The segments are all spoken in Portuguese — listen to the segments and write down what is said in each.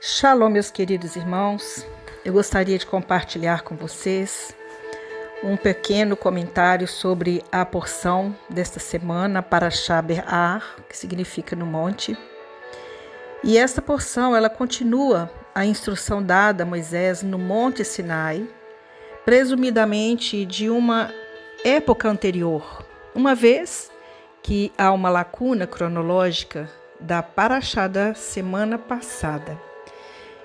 Shalom, meus queridos irmãos. Eu gostaria de compartilhar com vocês um pequeno comentário sobre a porção desta semana, Parashá Be'ar, que significa no monte. E esta porção, ela continua a instrução dada a Moisés no Monte Sinai, presumidamente de uma época anterior, uma vez que há uma lacuna cronológica da Parashá da semana passada.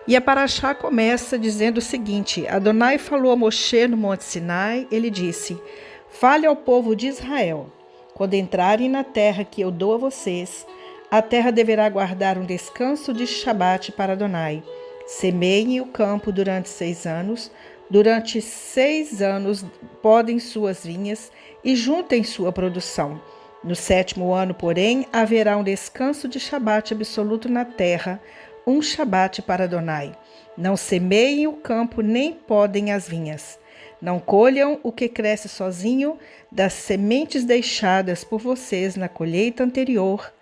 E a Parashá começa dizendo o seguinte: Adonai falou a Moshe no Monte Sinai, ele disse: fale ao povo de Israel, quando entrarem na terra que eu dou a vocês, a terra deverá guardar um descanso de Shabat para Adonai. Semeiem o campo durante 6 anos, durante 6 anos podem suas vinhas e juntem sua produção. No 7º ano, porém, haverá um descanso de Shabat absoluto na terra, um Shabat para Adonai. Não semeiem o campo, nem podem as vinhas. Não colham o que cresce sozinho das sementes deixadas por vocês na colheita anterior,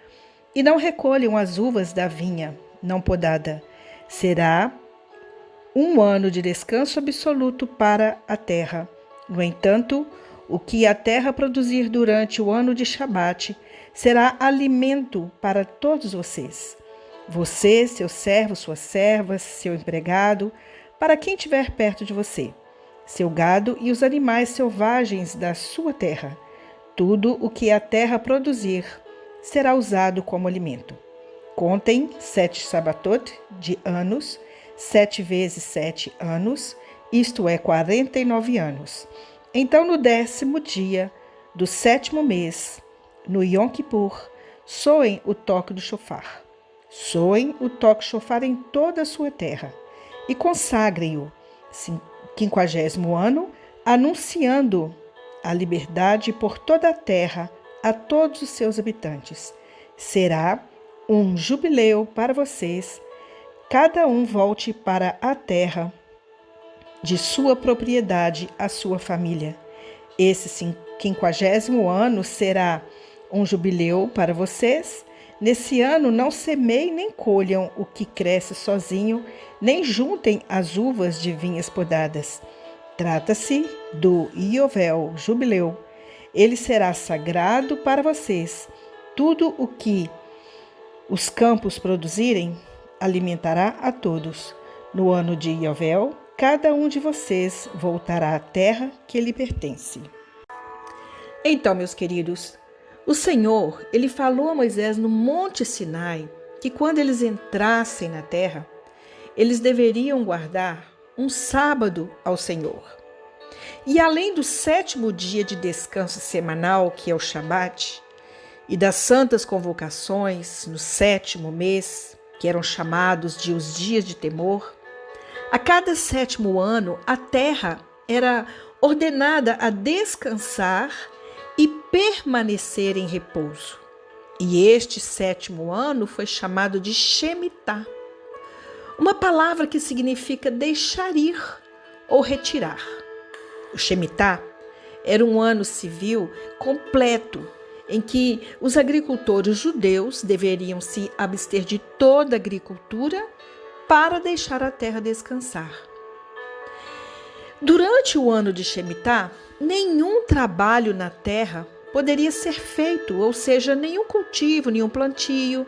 e não recolham as uvas da vinha não podada. Será um ano de descanso absoluto para a terra. No entanto, o que a terra produzir durante o ano de Shabat será alimento para todos vocês. Você, seu servo, suas servas, seu empregado, para quem estiver perto de você, seu gado e os animais selvagens da sua terra. Tudo o que a terra produzir será usado como alimento. Contem 7 sabatot de anos, 7 vezes 7 anos, isto é 49 anos. Então, no 10º dia do 7º mês, no Yom Kippur, soem o toque do shofar. Soem o toque shofar em toda a sua terra e consagrem-o, 50º ano, anunciando a liberdade por toda a terra a todos os seus habitantes. Será um jubileu para vocês, cada um volte para a terra de sua propriedade, a sua família. Esse 50º ano será um jubileu para vocês. Nesse ano não semeiem nem colham o que cresce sozinho, nem juntem as uvas de vinhas podadas. Trata-se do Iovel, jubileu. Ele será sagrado para vocês. Tudo o que os campos produzirem alimentará a todos. No ano de Iovel, cada um de vocês voltará à terra que lhe pertence. Então, meus queridos, o Senhor, ele falou a Moisés no Monte Sinai que quando eles entrassem na terra, eles deveriam guardar um sábado ao Senhor. E além do 7º dia de descanso semanal, que é o Shabat, e das santas convocações no 7º mês, que eram chamados de os dias de temor, a cada 7º ano a terra era ordenada a descansar e permanecer em repouso. E este 7º ano foi chamado de Shemitah, uma palavra que significa deixar ir ou retirar. O Shemitah era um ano civil completo, em que os agricultores judeus deveriam se abster de toda agricultura para deixar a terra descansar. Durante o ano de Shemitah, nenhum trabalho na terra poderia ser feito, ou seja, nenhum cultivo, nenhum plantio.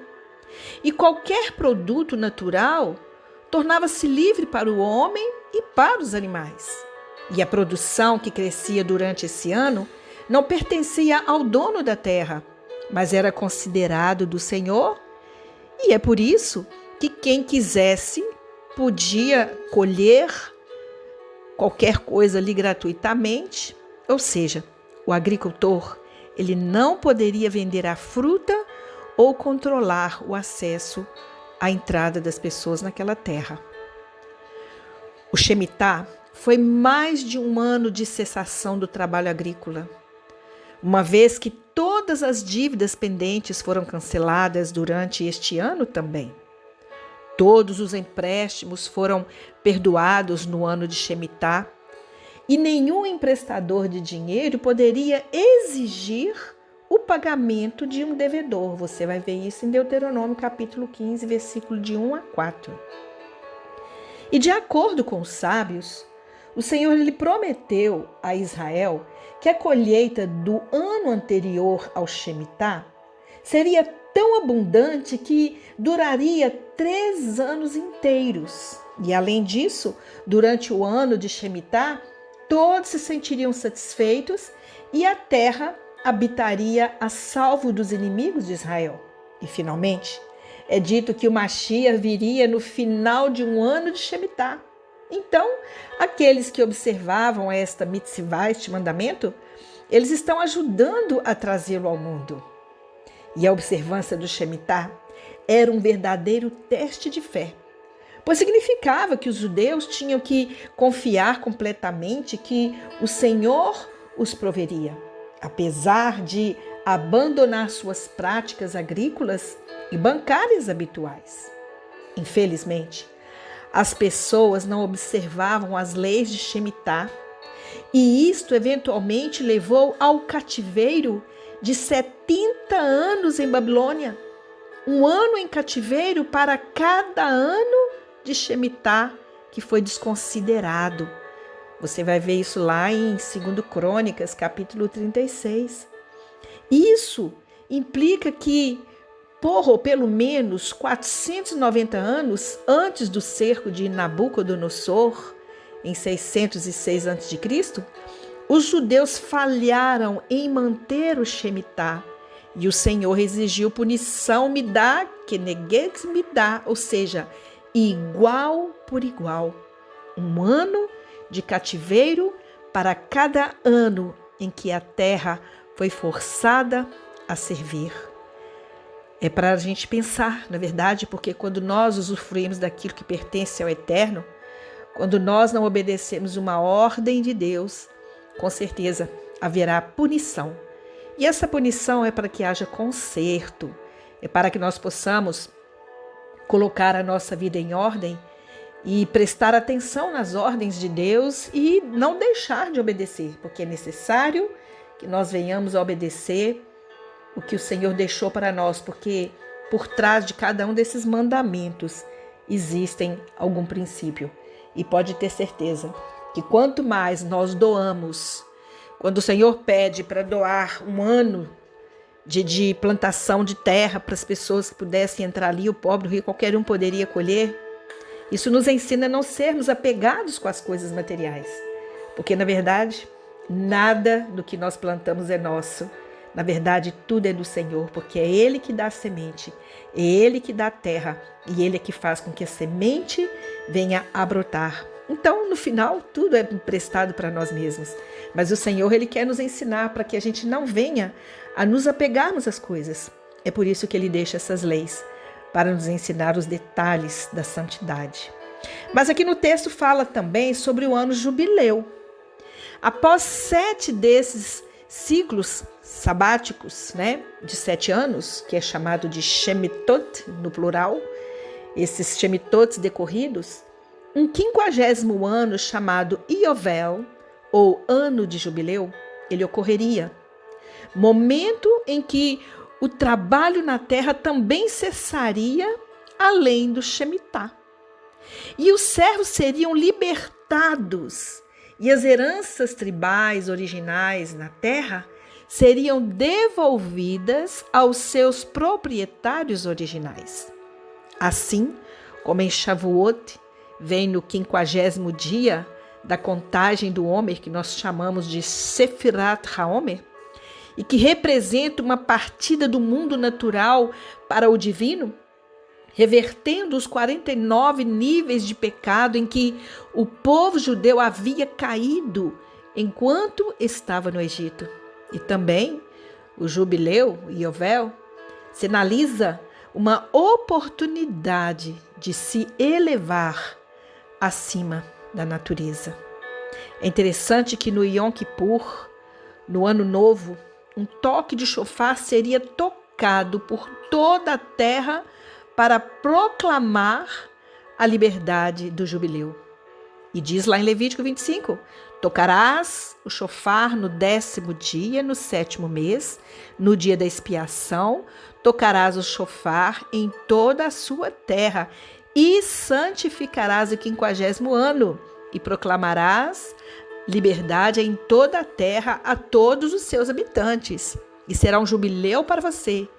E qualquer produto natural tornava-se livre para o homem e para os animais. E a produção que crescia durante esse ano não pertencia ao dono da terra, mas era considerado do Senhor, e é por isso que quem quisesse podia colher qualquer coisa ali gratuitamente, ou seja, o agricultor, ele não poderia vender a fruta ou controlar o acesso à entrada das pessoas naquela terra. O Shemitah foi mais de um ano de cessação do trabalho agrícola, uma vez que todas as dívidas pendentes foram canceladas durante este ano também. Todos os empréstimos foram perdoados no ano de Shemitah e nenhum emprestador de dinheiro poderia exigir o pagamento de um devedor. Você vai ver isso em Deuteronômio capítulo 15, versículo de 1 a 4. E de acordo com os sábios, o Senhor lhe prometeu a Israel que a colheita do ano anterior ao Shemitah seria tão abundante que duraria 3 anos inteiros. E além disso, durante o ano de Shemitah, todos se sentiriam satisfeitos e a terra habitaria a salvo dos inimigos de Israel. E finalmente, é dito que o Mashiach viria no final de um ano de Shemitah. Então, aqueles que observavam esta mitzvah, este mandamento, eles estão ajudando a trazê-lo ao mundo. E a observância do Shemitah era um verdadeiro teste de fé, pois significava que os judeus tinham que confiar completamente que o Senhor os proveria, apesar de abandonar suas práticas agrícolas e bancárias habituais. Infelizmente, as pessoas não observavam as leis de Shemitah e isto eventualmente levou ao cativeiro de 70 anos em Babilônia. Um ano em cativeiro para cada ano de Shemitah que foi desconsiderado. Você vai ver isso lá em 2 Crônicas, capítulo 36. Isso implica que, por pelo menos 490 anos antes do cerco de Nabucodonosor, em 606 a.C., os judeus falharam em manter o Shemitah e o Senhor exigiu punição midá keneged midá, ou seja, igual por igual. Um ano de cativeiro para cada ano em que a terra foi forçada a servir. É para a gente pensar, na verdade, porque quando nós usufruímos daquilo que pertence ao Eterno, quando nós não obedecemos uma ordem de Deus, com certeza haverá punição. E essa punição é para que haja conserto, é para que nós possamos colocar a nossa vida em ordem e prestar atenção nas ordens de Deus e não deixar de obedecer, porque é necessário que nós venhamos a obedecer o que o Senhor deixou para nós, porque por trás de cada um desses mandamentos existem algum princípio. E pode ter certeza que quanto mais nós doamos, quando o Senhor pede para doar um ano de plantação de terra para as pessoas que pudessem entrar ali, o pobre, o rico, qualquer um poderia colher, isso nos ensina a não sermos apegados com as coisas materiais, porque na verdade nada do que nós plantamos é nosso. Na verdade, tudo é do Senhor, porque é Ele que dá a semente, é Ele que dá a terra e Ele é que faz com que a semente venha a brotar. Então, no final, tudo é emprestado para nós mesmos. Mas o Senhor, Ele quer nos ensinar para que a gente não venha a nos apegarmos às coisas. É por isso que Ele deixa essas leis, para nos ensinar os detalhes da santidade. Mas aqui no texto fala também sobre o ano jubileu. Após 7 desses ciclos sabáticos, de 7 anos, que é chamado de Shemitot, no plural, esses Shemitot decorridos, um 50º ano chamado Iovel, ou ano de jubileu, ele ocorreria. Momento em que o trabalho na terra também cessaria, além do Shemitah. E os servos seriam libertados, e as heranças tribais originais na terra seriam devolvidas aos seus proprietários originais. Assim como em Shavuot, vem no 50º dia da contagem do Homer, que nós chamamos de Sefirat HaOmer, e que representa uma partida do mundo natural para o divino, revertendo os 49 níveis de pecado em que o povo judeu havia caído enquanto estava no Egito. E também o jubileu, Iovel, sinaliza uma oportunidade de se elevar acima da natureza. É interessante que no Yom Kippur, no Ano Novo, um toque de chofar seria tocado por toda a terra para proclamar a liberdade do jubileu. E diz lá em Levítico 25, tocarás o chofar no 10º dia, no 7º mês, no dia da expiação, tocarás o chofar em toda a sua terra e santificarás o 50º ano, e proclamarás liberdade em toda a terra a todos os seus habitantes. E será um jubileu para você.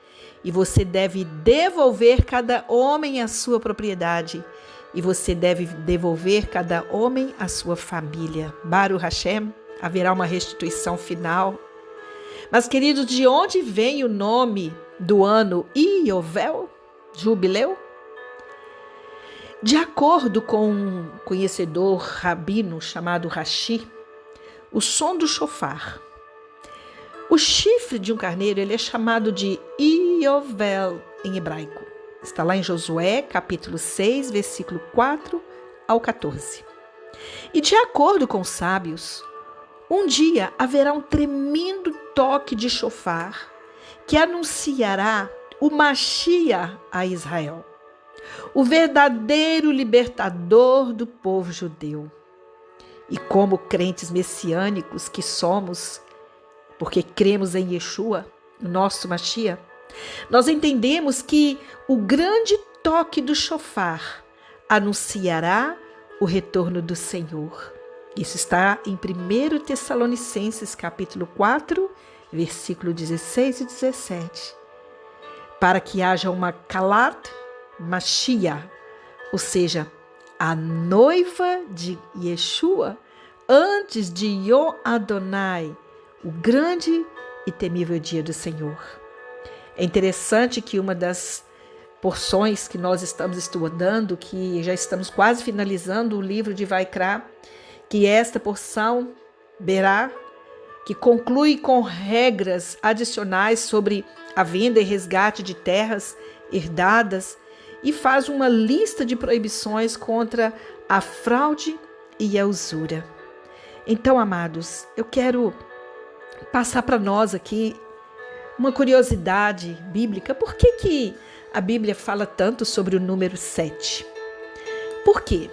E você deve devolver cada homem a sua propriedade. E você deve devolver cada homem a sua família. Baruch Hashem, haverá uma restituição final. Mas, queridos, de onde vem o nome do ano Iovel, jubileu? De acordo com um conhecedor rabino chamado Rashi, o som do shofar, o chifre de um carneiro, ele é chamado de Iovel em hebraico. Está lá em Josué, capítulo 6, versículo 4 ao 14. E de acordo com os sábios, um dia haverá um tremendo toque de shofar que anunciará o Mashiach a Israel, o verdadeiro libertador do povo judeu. E como crentes messiânicos que somos, porque cremos em Yeshua, o nosso Mashiach, nós entendemos que o grande toque do shofar anunciará o retorno do Senhor. Isso está em 1 Tessalonicenses, capítulo 4, versículo 16 e 17. Para que haja uma Kalat Mashiach, ou seja, a noiva de Yeshua, antes de Yom Adonai, o grande e temível dia do Senhor. É interessante que uma das porções que nós estamos estudando, que já estamos quase finalizando o livro de Vaikra, que esta porção, Berá, que conclui com regras adicionais sobre a venda e resgate de terras herdadas e faz uma lista de proibições contra a fraude e a usura. Então, amados, eu quero passar para nós aqui uma curiosidade bíblica. Por que a Bíblia fala tanto sobre o número 7? Por quê?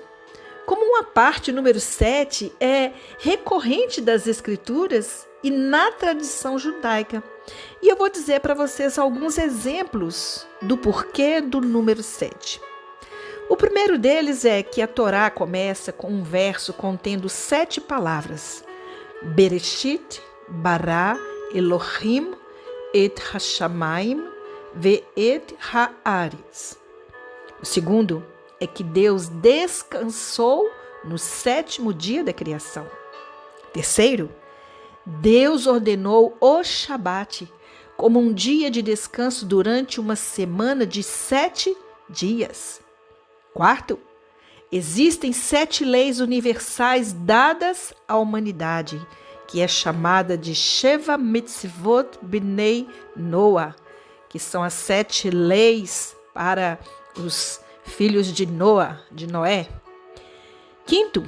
Como uma parte, o número 7 é recorrente das Escrituras e na tradição judaica. E eu vou dizer para vocês alguns exemplos do porquê do número 7. O primeiro deles é que a Torá começa com um verso contendo 7 palavras. Bereshit, Bará, Elohim, et Hashamayim, ve et Haaretz. O segundo é que Deus descansou no 7º dia da criação. Terceiro, Deus ordenou o Shabat como um dia de descanso durante uma semana de 7 dias. Quarto, existem 7 leis universais dadas à humanidade, que é chamada de Sheva Mitzvot Bnei Noah, que são as 7 leis para os filhos de Noé. Quinto,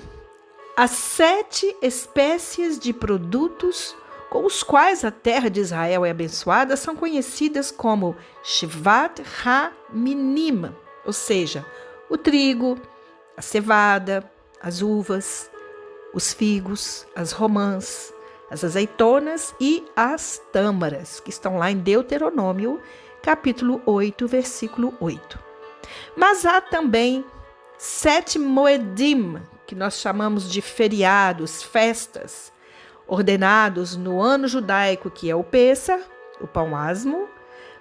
as 7 espécies de produtos com os quais a terra de Israel é abençoada são conhecidas como Shvat HaMinim, ou seja, o trigo, a cevada, as uvas, os figos, as romãs, as azeitonas e as tâmaras, que estão lá em Deuteronômio, capítulo 8, versículo 8. Mas há também 7 moedim, que nós chamamos de feriados, festas, ordenados no ano judaico, que é o Pessah, o pão asmo,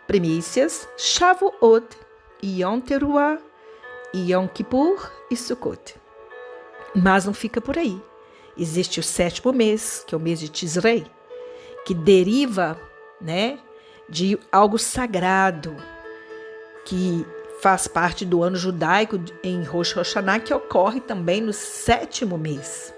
primícias, Shavuot, Yom Teruah, Yom Kippur e Sukkot. Mas não fica por aí. Existe o 7º mês, que é o mês de Tisrei, que deriva, de algo sagrado, que faz parte do ano judaico em Rosh Hashanah, que ocorre também no 7º mês.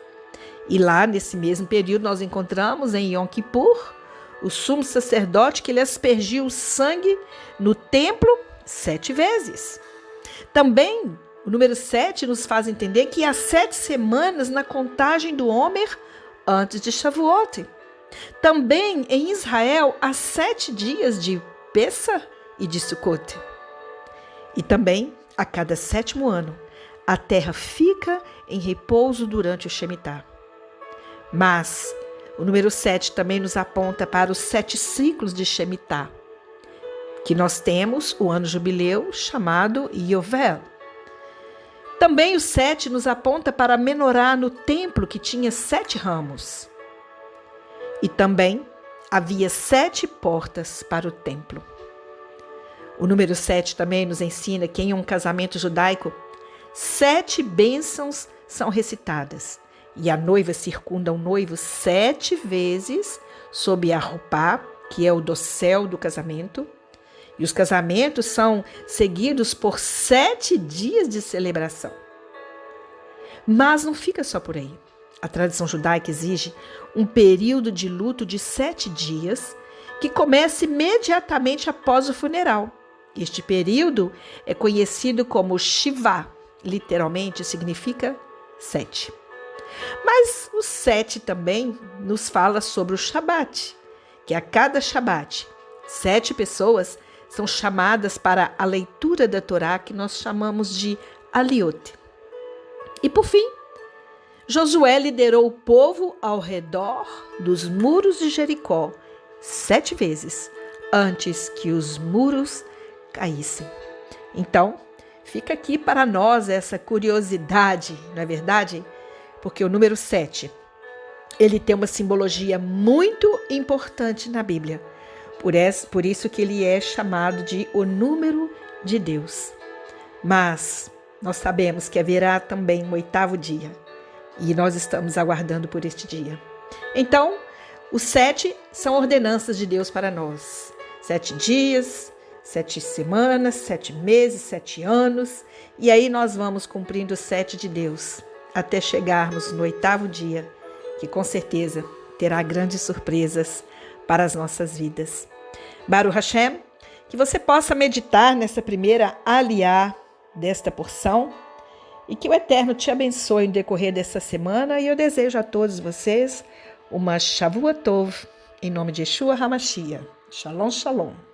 E lá, nesse mesmo período, nós encontramos em Yom Kippur o sumo sacerdote que ele aspergiu o sangue no templo 7 vezes. Também, o número 7 nos faz entender que há 7 semanas na contagem do Homer antes de Shavuot. Também, em Israel, há 7 dias de Pessah e de Sukkot. E também, a cada 7º ano, a terra fica em repouso durante o Shemitah. Mas o número 7 também nos aponta para os 7 ciclos de Shemitah, que nós temos o ano jubileu chamado Yovel. Também o 7 nos aponta para a menorá no templo, que tinha 7 ramos. E também havia 7 portas para o templo. O número 7 também nos ensina que em um casamento judaico, 7 bênçãos são recitadas. E a noiva circunda o noivo 7 vezes sob a roupa, que é o dossel do casamento. E os casamentos são seguidos por 7 dias de celebração. Mas não fica só por aí. A tradição judaica exige um período de luto de 7 dias, que começa imediatamente após o funeral. Este período é conhecido como Shivá, literalmente significa 7. Mas o 7 também nos fala sobre o Shabat, que a cada Shabat, 7 pessoas são chamadas para a leitura da Torá, que nós chamamos de Aliot. E por fim, Josué liderou o povo ao redor dos muros de Jericó 7 vezes antes que os muros caíssem. Então, fica aqui para nós essa curiosidade, não é verdade? Porque o número 7, ele tem uma simbologia muito importante na Bíblia. Por isso que ele é chamado de o número de Deus. Mas nós sabemos que haverá também um 8º dia. E nós estamos aguardando por este dia. Então, os 7 são ordenanças de Deus para nós. 7 dias, 7 semanas, 7 meses, 7 anos. E aí nós vamos cumprindo os 7 de Deus, até chegarmos no 8º dia, que com certeza terá grandes surpresas para as nossas vidas. Baruch Hashem, que você possa meditar nessa primeira aliá desta porção, e que o Eterno te abençoe no decorrer dessa semana. E eu desejo a todos vocês uma Shavua Tov, em nome de Yeshua HaMashiach. Shalom, shalom.